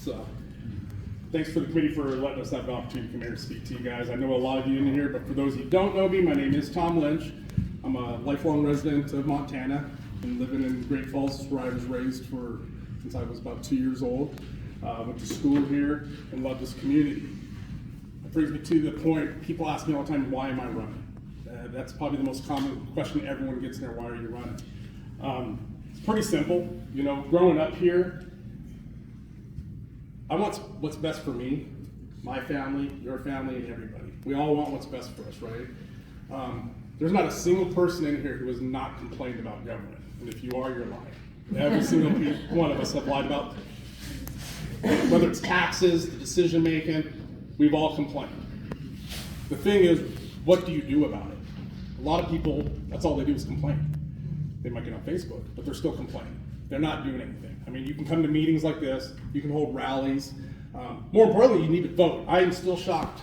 So, thanks for the committee for letting us have the opportunity to come here and speak to you guys. I know a lot of you in here, but for those of you who don't know me, my name is Tom Lynch. I'm a lifelong resident of Montana. Been living in Great Falls, where I was raised since I was about 2 years old. Went to school here and love this community. It brings me to the point, people ask me all the time, why am I running? That's probably the most common question everyone gets in there, why are you running? It's pretty simple. You know, growing up here, I want what's best for me, my family, your family, and everybody. We all want what's best for us, right? There's not a single person in here who has not complained about government. And if you are, you're lying. Every single one of us have lied about it. Whether it's taxes, the decision making, we've all complained. The thing is, what do you do about it? A lot of people, that's all they do is complain. They might get on Facebook, but they're still complaining. They're not doing anything. I mean, you can come to meetings like this, you can hold rallies. More importantly, you need to vote. I am still shocked,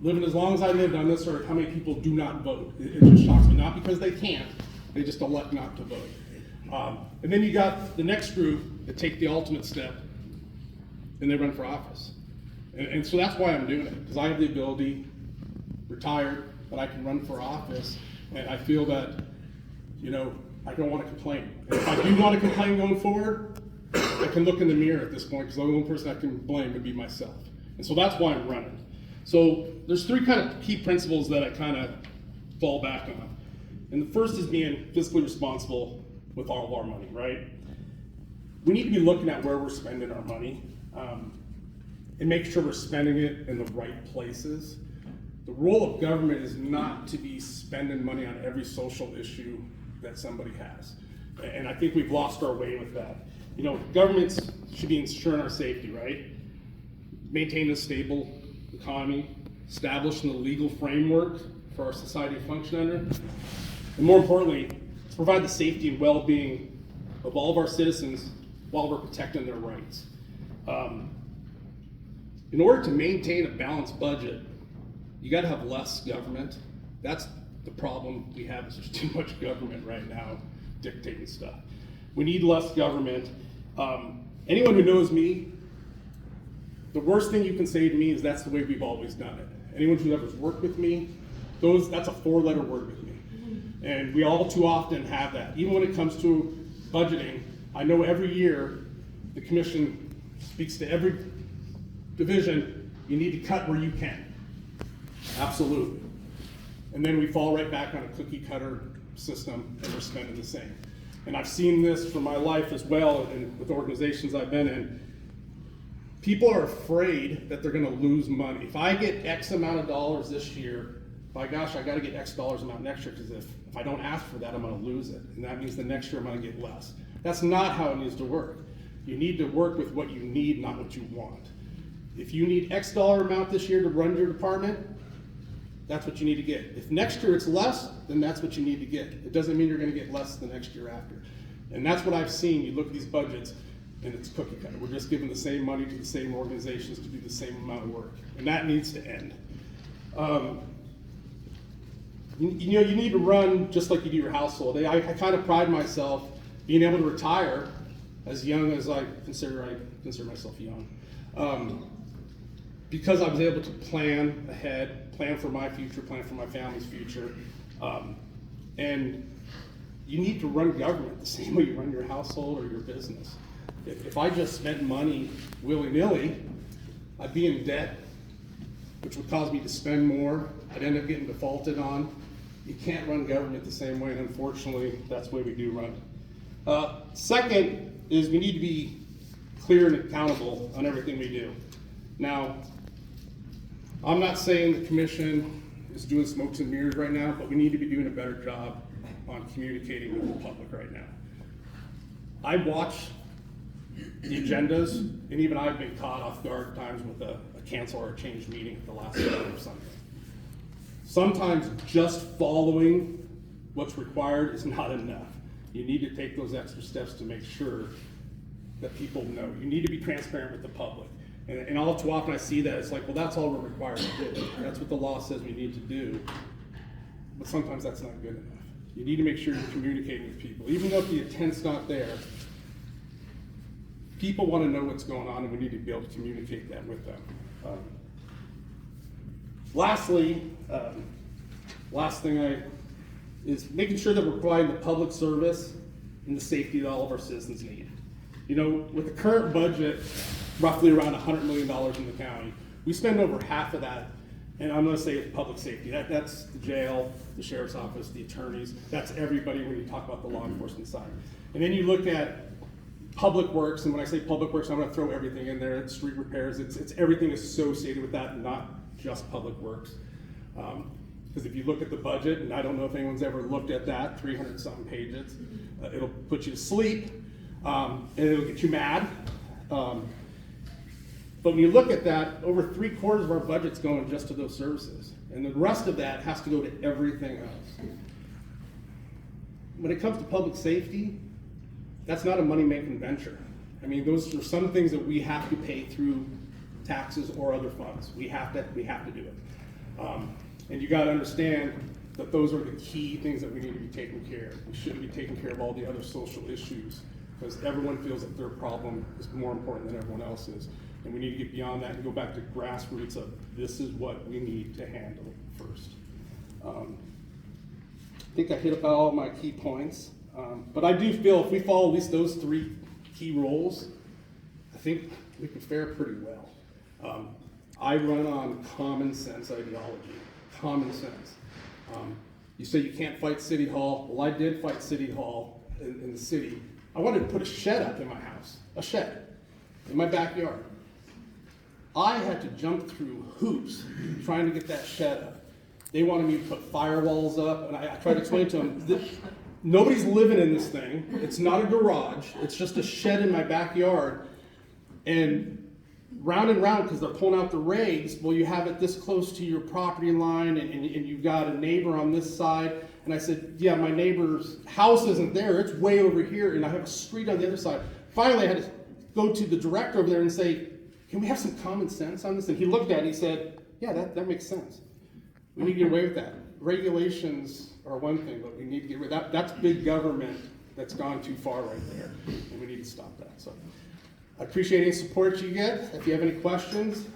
living as long as I lived on this earth, how many people do not vote. It just shocks me, not because they can't, they just elect not to vote. And then you got the next group that take the ultimate step, and they run for office. And so that's why I'm doing it, because I have the ability, retired, that I can run for office, and I feel that, you know, I don't want to complain. And if I do want to complain going forward, I can look in the mirror at this point, because the only person I can blame would be myself. And so that's why I'm running. So there's three kind of key principles that I kind of fall back on. And the first is being fiscally responsible with all of our money, right? We need to be looking at where we're spending our money and make sure we're spending it in the right places. The role of government is not to be spending money on every social issue that somebody has. And I think we've lost our way with that. You know, governments should be ensuring our safety, right? Maintaining a stable economy, establishing a legal framework for our society to function under, and more importantly, to provide the safety and well-being of all of our citizens while we're protecting their rights. In order to maintain a balanced budget, you got to have less government. That's the problem we have, is there's too much government right now dictating stuff. We need less government. Anyone who knows me, the worst thing you can say to me is that's the way we've always done it. Anyone who's ever worked with me, that's a 4-letter word with me. And we all too often have that. Even when it comes to budgeting, I know every year the commission speaks to every division, you need to cut where you can. Absolutely. And then we fall right back on a cookie cutter system and we're spending the same. And I've seen this for my life as well, and with organizations I've been in. People are afraid that they're gonna lose money. If I get X amount of dollars this year, by gosh, I gotta get X dollars amount next year, because if I don't ask for that, I'm gonna lose it. And that means the next year I'm gonna get less. That's not how it needs to work. You need to work with what you need, not what you want. If you need X dollar amount this year to run your department, that's what you need to get. If next year it's less, then that's what you need to get. It doesn't mean you're gonna get less the next year after. And that's what I've seen. You look at these budgets, and it's cookie cutter. We're just giving the same money to the same organizations to do the same amount of work. And that needs to end. You know, you need to run just like you do your household. I kind of pride myself being able to retire as young as I consider myself young. Because I was able to plan ahead, plan for my future, plan for my family's future. And you need to run government the same way you run your household or your business. If I just spent money willy-nilly, I'd be in debt, which would cause me to spend more. I'd end up getting defaulted on. You can't run government the same way, and unfortunately, that's the way we do run it. Second is we need to be clear and accountable on everything we do. Now, I'm not saying the commission is doing smokes and mirrors right now, but we need to be doing a better job on communicating with the public right now. I watch the agendas, and even I've been caught off guard at times with a cancel or a change meeting at the last minute or something. Sometimes just following what's required is not enough. You need to take those extra steps to make sure that people know. You need to be transparent with the public. And all too often I see that, it's like, well, that's all we're required to do. That's what the law says we need to do. But sometimes that's not good enough. You need to make sure you're communicating with people. Even though if the intent's not there, people want to know what's going on, and we need to be able to communicate that with them. Lastly, last thing is making sure that we're providing the public service and the safety that all of our citizens need. You know, with the current budget, roughly around $100 million in the county, we spend over half of that, and I'm going to say it's public safety. That's the jail, the sheriff's office, the attorneys. That's everybody when you talk about the law enforcement side. And then you look at public works, and when I say public works, I'm going to throw everything in there. It's street repairs. It's everything associated with that, not just public works. Because if you look at the budget, and I don't know if anyone's ever looked at that, 300-something pages, it'll put you to sleep, and it'll get you mad. But when you look at that, over 3/4 of our budget's going just to those services. And the rest of that has to go to everything else. When it comes to public safety, that's not a money-making venture. I mean, those are some things that we have to pay through taxes or other funds. We have to do it. And you gotta understand that those are the key things that we need to be taking care of. We shouldn't be taking care of all the other social issues, because everyone feels that their problem is more important than everyone else's. And we need to get beyond that and go back to grassroots of this is what we need to handle first. I think I hit about all my key points, but I do feel if we follow at least those 3 key roles, I think we can fare pretty well. I run on common sense ideology, common sense. You say you can't fight City Hall. Well, I did fight City Hall in the city. I wanted to put a shed up in my house, a shed in my backyard. I had to jump through hoops trying to get that shed up. They wanted me to put firewalls up, and I tried to explain to them, nobody's living in this thing. It's not a garage. It's just a shed in my backyard. And round, because they're pulling out the regs, well, you have it this close to your property line, and you've got a neighbor on this side. And I said, yeah, my neighbor's house isn't there. It's way over here, and I have a street on the other side. Finally, I had to go to the director over there and say, can we have some common sense on this? And he looked at it, he said, yeah, that makes sense. We need to get away with that. Regulations are one thing, but we need to get rid of that. That's big government that's gone too far right there, and we need to stop that. So I appreciate any support you get. If you have any questions,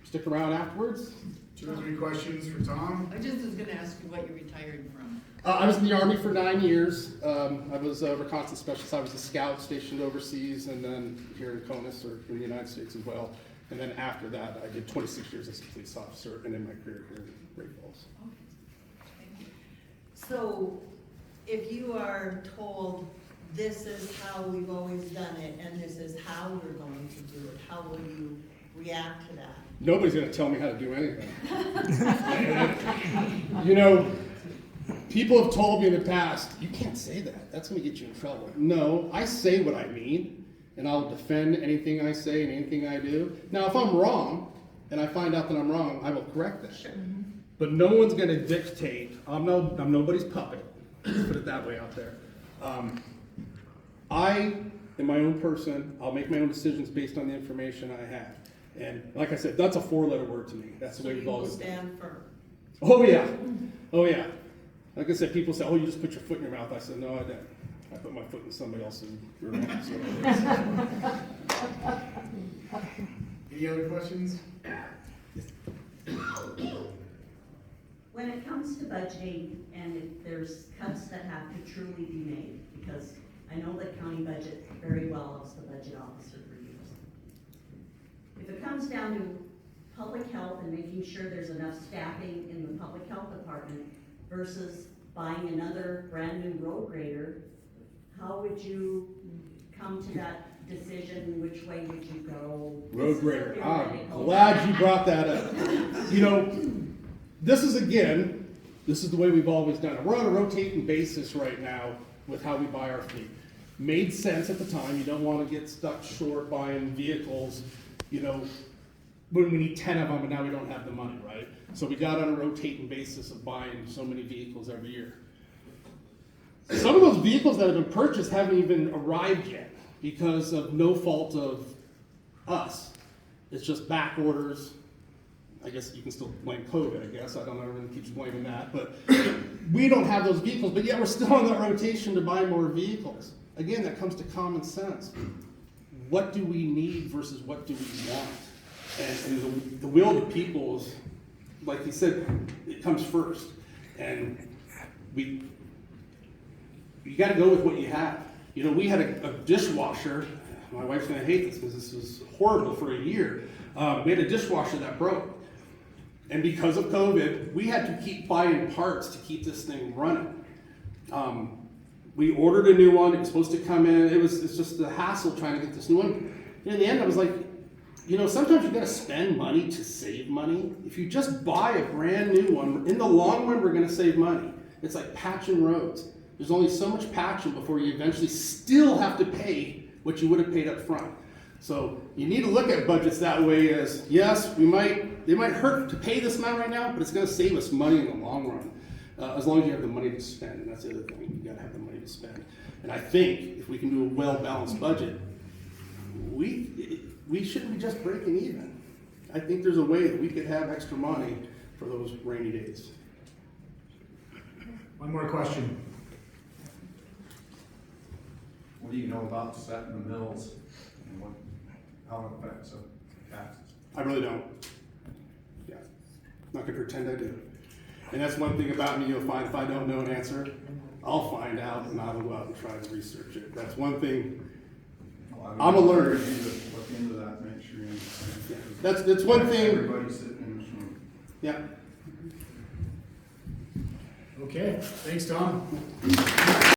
stick around afterwards. 2 or 3 questions for Tom. I just was going to ask you what you retired from. I was in the Army for 9 years. I was a reconnaissance specialist. I was a scout stationed overseas, and then here in CONUS, or in the United States as well. And then after that, I did 26 years as a police officer, and then my career here in Great Falls. Okay. Thank you. So, if you are told this is how we've always done it, and this is how we're going to do it, how will you react to that? Nobody's going to tell me how to do anything. You know, people have told me in the past, you can't say that. That's going to get you in trouble. No, I say what I mean, and I'll defend anything I say and anything I do. Now, if I'm wrong, and I find out that I'm wrong, I will correct that. Sure. But no one's going to dictate. I'm nobody's puppet. Let's put it that way out there. I am my own person. I'll make my own decisions based on the information I have. And like I said, that's a 4-letter word to me. That's the way we've always done it. Stand firm. Oh yeah, oh yeah. Like I said, people say, "Oh, you just put your foot in your mouth." I said, "No, I didn't. I put my foot in somebody else's rear end." Any other questions? When it comes to budgeting, and if there's cuts that have to truly be made, because I know the county budget very well as the budget officer for years. If it comes down to public health and making sure there's enough staffing in the public health department versus buying another brand new road grader, how would you come to that decision? Which way would you go? Road grader. I'm glad you brought that up. You know, this is the way we've always done it. We're on a rotating basis right now with how we buy our fleet. Made sense at the time. You don't want to get stuck short buying vehicles, you know, when we need 10 of them and now we don't have the money, right? So we got on a rotating basis of buying so many vehicles every year. Some of those vehicles that have been purchased haven't even arrived yet because of no fault of us. It's just back orders. I guess you can still blame COVID, I guess. I don't know, everyone keeps blaming that. But we don't have those vehicles, but yet we're still on that rotation to buy more vehicles. Again, that comes to common sense. what do we need versus what do we want? And the will of the people is, like he said, it comes first. And you gotta go with what you have. You know, we had a dishwasher. My wife's gonna hate this because this was horrible for a year. We had a dishwasher that broke. And because of COVID, we had to keep buying parts to keep this thing running. We ordered a new one, it was supposed to come in, it's just the hassle trying to get this new one. And in the end, I was like, you know, sometimes you gotta spend money to save money. If you just buy a brand new one, in the long run, we're gonna save money. It's like patching roads. There's only so much patching before you eventually still have to pay what you would have paid up front. So you need to look at budgets that way as, yes, they might hurt to pay this amount right now, but it's gonna save us money in the long run. As long as you have the money to spend, and that's the other thing, you gotta have the money to spend. And I think if we can do a well-balanced budget, we shouldn't be just breaking even. I think there's a way that we could have extra money for those rainy days. One more question. What do you know about setting the mills and how it affects the taxes? I really don't. Yeah, not gonna pretend I do. And that's one thing about me, you'll find if I don't know an answer, I'll find out and I'll go out and try to research it. That's one thing. Well, I'm a learner. You need to look into that, make sure you understand. Yeah, that's one thing. Everybody's sitting in this room. Yeah. Okay, thanks, Tom.